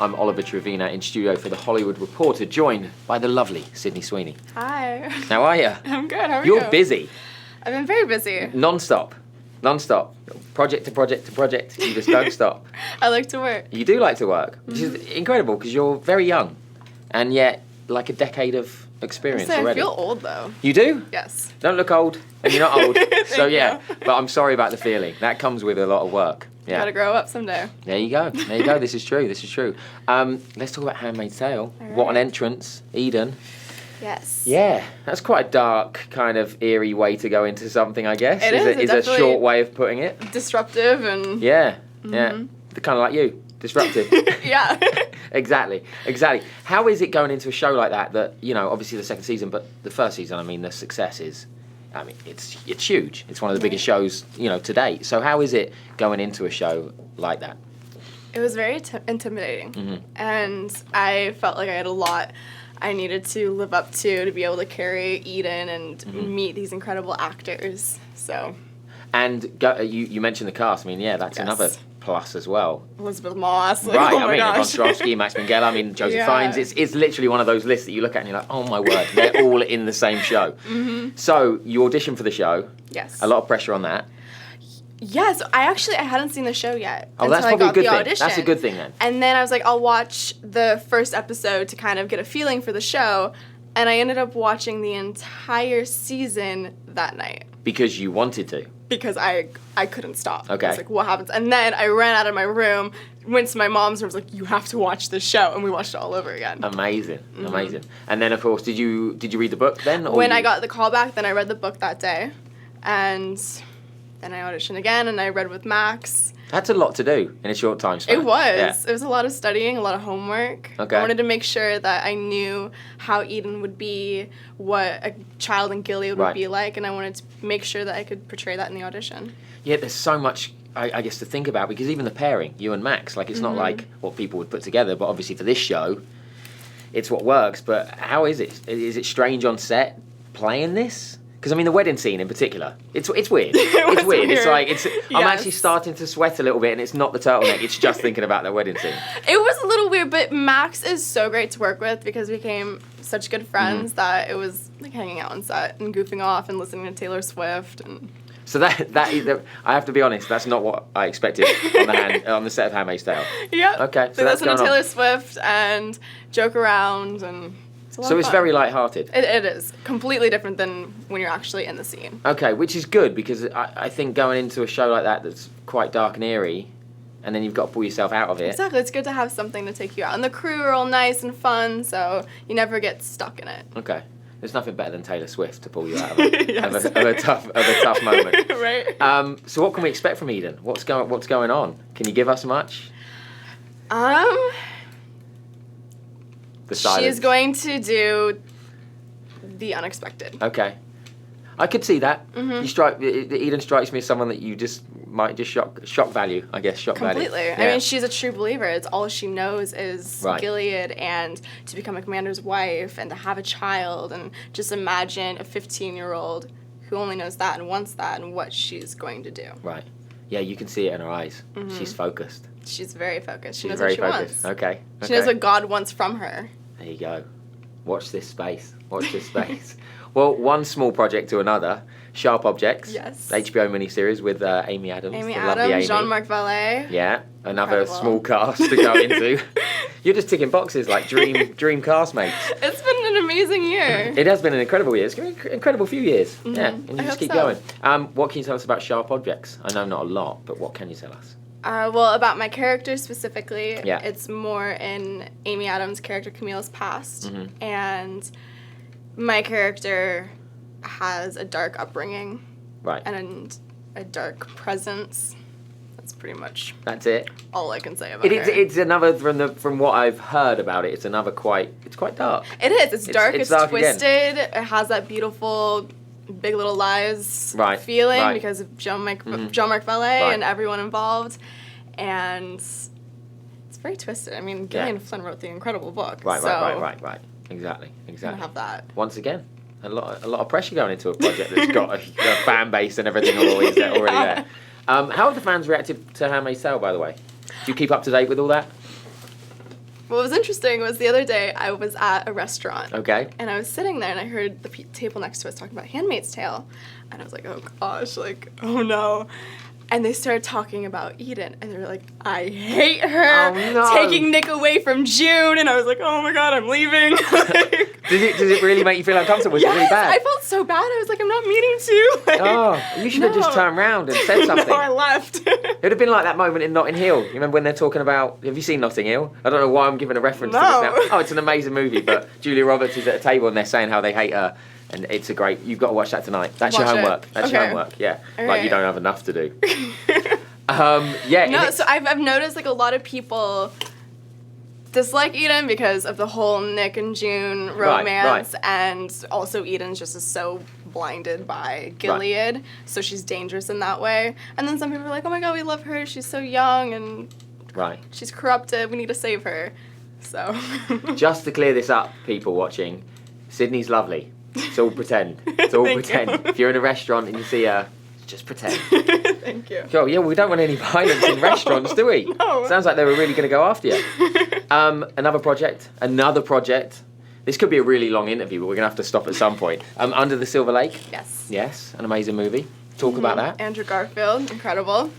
I'm Oliver Trevina in studio for The Hollywood Reporter, joined by the lovely Sydney Sweeney. Hi. How are you? I'm good, how are you? You're busy. I've been very busy. Non-stop. Project to project to project. You just don't stop. I like to work. You do like to work, which is incredible because you're very young and yet like a decade of experience already. I feel old though. You do? Yes. Don't look old and you're not old. So yeah, you. but I'm sorry about the feeling. That comes with a lot of work. Yeah. Gotta grow up someday. There you go. This is true. Let's talk about Handmaid's Tale. All What an right. entrance. Eden. Yes. Yeah, that's quite a dark, kind of eerie way to go into something, I guess. It is. It's a definitely short way of putting it. disruptive and... Yeah. Kind of like you. Disruptive. Yeah. Exactly. How is it going into a show like that, you know, obviously the second season, but the first season, I mean, the success is, I mean, it's huge. It's one of the biggest shows, you know, to date. So how is it going into a show like that? It was very intimidating. And I felt like I had a lot I needed to live up to be able to carry Eden and meet these incredible actors. So. And you mentioned the cast. I mean, yeah, that's another plus as well. Elizabeth Moss. Like, Right, oh I my mean, gosh. Von Strofsky, Max Minghella, I mean, Joseph Yeah. Fiennes. It's literally one of those lists that you look at and you're like, oh my word, they're all in the same show. So you auditioned for the show. Yes. A lot of pressure on that. Yes, I hadn't seen the show yet. Oh, that's until probably I a got good the thing. audition. That's a good thing then. And then I was like, I'll watch the first episode to kind of get a feeling for the show. And I ended up watching the entire season that night. Because you wanted to. Because I couldn't stop. Okay. I was like, what happens? And then I ran out of my room, went to my mom's room, was like, you have to watch this show. And we watched it all over again. Amazing. And then, of course, did you read the book then? Or When I got the call back, then I read the book that day. And then I auditioned again, and I read with Max. That's a lot to do in a short time span. It was. Yeah. It was a lot of studying, a lot of homework. Okay. I wanted to make sure that I knew how Eden would be, what a child in Gilead would be like, and I wanted to make sure that I could portray that in the audition. Yeah, there's so much, I guess, to think about, because even the pairing, you and Max, like, it's not like what people would put together, but obviously for this show, it's what works. But how is it? Is it strange on set playing this? Because, I mean, the wedding scene in particular, it's weird. It's weird. It's like, I'm actually starting to sweat a little bit, and it's not the turtleneck, it's just thinking about the wedding scene. It was a little weird, but Max is so great to work with because we became such good friends that it was like hanging out on set and goofing off and listening to Taylor Swift. And So that I have to be honest, that's not what I expected on the set of Handmaid's Tale. Yep. Okay, so we that's listen to going Taylor on. Swift and joke around and... So it's very light-hearted. It is. Completely different than when you're actually in the scene. Okay, which is good because I think going into a show like that that's quite dark and eerie, and then you've got to pull yourself out of it. Exactly. It's good to have something to take you out. And the crew are all nice and fun, so you never get stuck in it. Okay. There's nothing better than Taylor Swift to pull you out of, it, Yes. of a tough moment. Right. So what can we expect from Eden? What's going on? Can you give us much? The silence. She is going to do the unexpected. Okay. I could see that. Eden strikes me as someone that you just might just shock value, I guess, shock value. Completely. Yeah. I mean, she's a true believer. It's all she knows is Gilead and to become a commander's wife and to have a child. And just imagine a 15-year-old who only knows that and wants that and what she's going to do. Right. Yeah, you can see it in her eyes. She's focused. She's very focused. She knows very what she focused. wants. Okay. She knows what God wants from her. There you go. Watch this space. Well, one small project to another. Sharp Objects. Yes. HBO miniseries with Amy Adams. Amy the lovely Adams, Amy. Jean-Marc Vallée. Yeah, another Incredible. small cast to go into. You're just ticking boxes like dream castmates. It's been an amazing year. It has been an incredible year. It's been an incredible few years. Yeah, and you I just hope keep so. going. What can you tell us about Sharp Objects? I know not a lot, but what can you tell us? Well, about my character specifically, Yeah. it's more in Amy Adams' character Camille's past. And my character has a dark upbringing. Right. And a dark presence. That's pretty much That's it. all I can say about It her. is. It's another from what I've heard about it. It's another quite dark. It is. It's dark. It's dark again. twisted. It has that beautiful Big Little Lies feeling because of Jean-Marc Vallée and everyone involved. And it's very twisted. I mean, Gillian Flynn wrote the incredible book. Right. Exactly. I have that. Once again, a lot of pressure going into a project that's got a fan base and everything already there. How have the fans reacted to Handmaid's Tale, by the way? Do you keep up to date with all that? what was interesting was the other day I was at a restaurant. Okay. And I was sitting there and I heard the table next to us talking about Handmaid's Tale. And I was like, oh gosh, like, oh no. And they started talking about Eden, and they were like, I hate her, taking Nick away from June. And I was like, oh my God, I'm leaving. Like, does it really make you feel uncomfortable? Was it really bad? I felt so bad. I was like, I'm not meaning to. Like, you should have just turned around and said something. No, I left. It would have been like that moment in Notting Hill. You remember when they're talking about, have you seen Notting Hill? I don't know why I'm giving a reference to this now. Oh, it's an amazing movie, but Julia Roberts is at a table and they're saying how they hate her. And it's a great, you've got to watch that tonight. That's your homework. That's your homework, yeah. All like you don't have enough to do. Yeah. No, so I've noticed like a lot of people dislike Eden because of the whole Nick and June romance, and also Eden's just is so blinded by Gilead, so she's dangerous in that way. And then some people are like, oh my God, we love her, she's so young and she's corrupted, we need to save her. So just to clear this up, people watching, Sydney's lovely. It's all pretend. It's all pretend. You. If you're in a restaurant and you see her, just pretend. Thank you. Sure, yeah, we don't want any violence in restaurants, do we? No. Sounds like they were really going to go after you. Another project. This could be a really long interview, but we're going to have to stop at some point. Under the Silver Lake. Yes. Yes, an amazing movie. Talk about that. Andrew Garfield, incredible.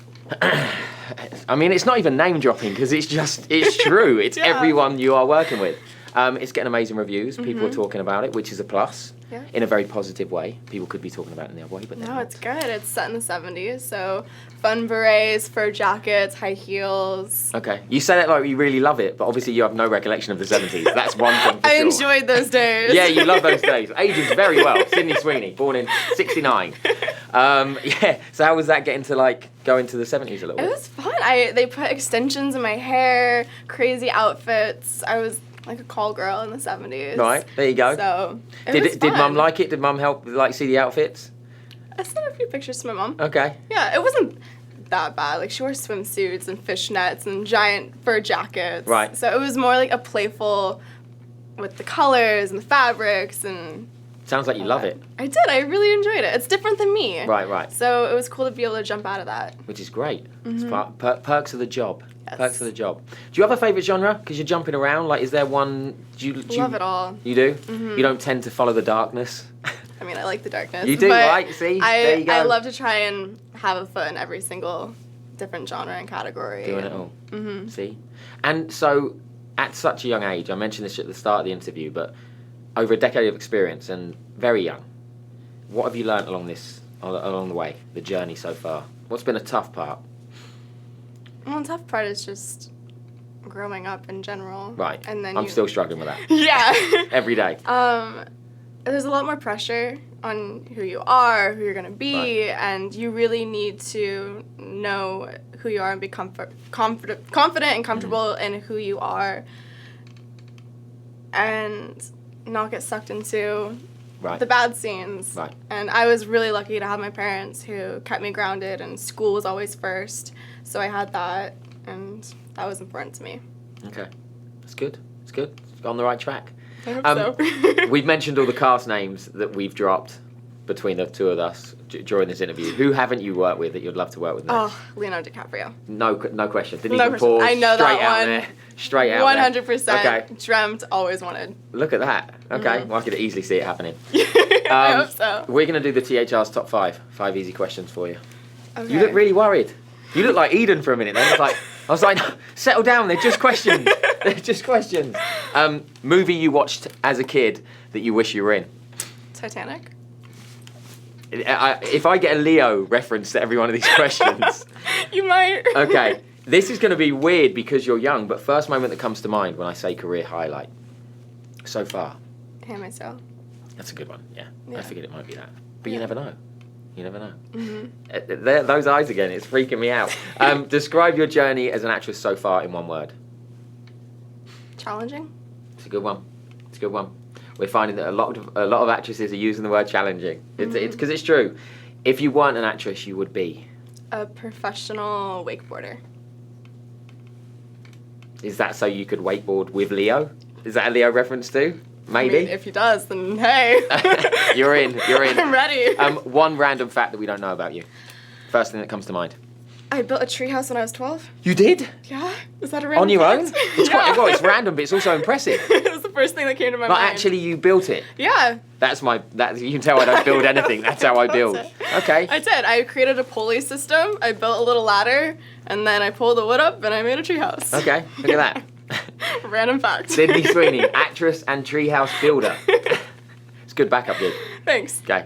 I mean, it's not even name dropping because it's true. It's everyone you are working with. It's getting amazing reviews. People are talking about it, which is a plus. Yeah. In a very positive way. People could be talking about it in the other way, but no, it's good. It's set in the 70s, so fun berets, fur jackets, high heels. Okay. You say it like you really love it, but obviously you have no recollection of the 70s. That's one thing for I enjoyed those days. Yeah, you love those days. Ages very well. Sydney Sweeney, born in 69. Yeah, so how was that getting to like go into the 70s a little bit? It was fun. They put extensions in my hair, crazy outfits. I was like a call girl in the 70s. Right, there you go. So did Mum like it? Did Mum help like see the outfits? I sent a few pictures to my mom. Okay. Yeah, it wasn't that bad. Like she wore swimsuits and fishnets and giant fur jackets. Right. So it was more like a playful with the colors and the fabrics and. Sounds like you love it. I did. I really enjoyed it. It's different than me. Right. So it was cool to be able to jump out of that. Which is great. It's perks of the job. Yes. Perks of the job. Do you have a favourite genre? Because you're jumping around. Like, is there one? Do you love it all. You do? You don't tend to follow the darkness? I mean, I like the darkness. You do, right? See? There you go. I love to try and have a foot in every single different genre and category. Doing it all. See? And so, at such a young age, I mentioned this at the start of the interview, but over a decade of experience and very young, what have you learnt along the way, the journey so far? What's been a tough part? Well, the tough part is just growing up in general. Right. And then I'm still struggling with that. Yeah. Every day. There's a lot more pressure on who you are, who you're going to be, and you really need to know who you are and be confident and comfortable in who you are, and not get sucked into the bad scenes. Right. And I was really lucky to have my parents who kept me grounded, and school was always first. So I had that, and that was important to me. Okay. That's good. It's good. It's on the right track. I hope so. We've mentioned all the cast names that we've dropped between the two of us during this interview. Who haven't you worked with that you'd love to work with next? Oh, Leonardo DiCaprio. No question. Didn't even pause. I know straight that out one. there. Straight out 100%. there. Okay. Dreamt, always wanted. Look at that. Okay. Well, I could easily see it happening. I hope so. We're going to do the THR's top 5. 5 easy questions for you. Okay. You look really worried. You look like Eden for a minute. Then I was like, settle down. They're just questions. They're just questions. Movie you watched as a kid that you wish you were in? Titanic. If I get a Leo reference to every one of these questions. You might. Okay. This is going to be weird because you're young, but first moment that comes to mind when I say career highlight so far. Handmaid's Tale. That's a good one, yeah. Yeah. I figured it might be that. But you never know. You never know. Those eyes again, it's freaking me out. Describe your journey as an actress so far in one word. Challenging. It's a good one. It's a good one. We're finding that a lot of actresses are using the word challenging. It's because it's true. If you weren't an actress, you would be a professional wakeboarder. Is that so you could wakeboard with Leo? Is that a Leo reference too? Maybe. I mean, if he does, then hey. You're in. I'm ready. One random fact that we don't know about you. First thing that comes to mind. I built a treehouse when I was 12. You did? Yeah. Is that a random On your fact? own? It's quite, well, it's random, but it's also impressive. It was the first thing that came to my mind. But actually, you built it. Yeah. You can tell I don't build anything. That's how I build. Okay. I did. I created a pulley system. I built a little ladder, and then I pulled the wood up, and I made a treehouse. Okay, look at that. Random fact. Sydney Sweeney, actress and treehouse builder. It's a good backup gig. Thanks. Okay.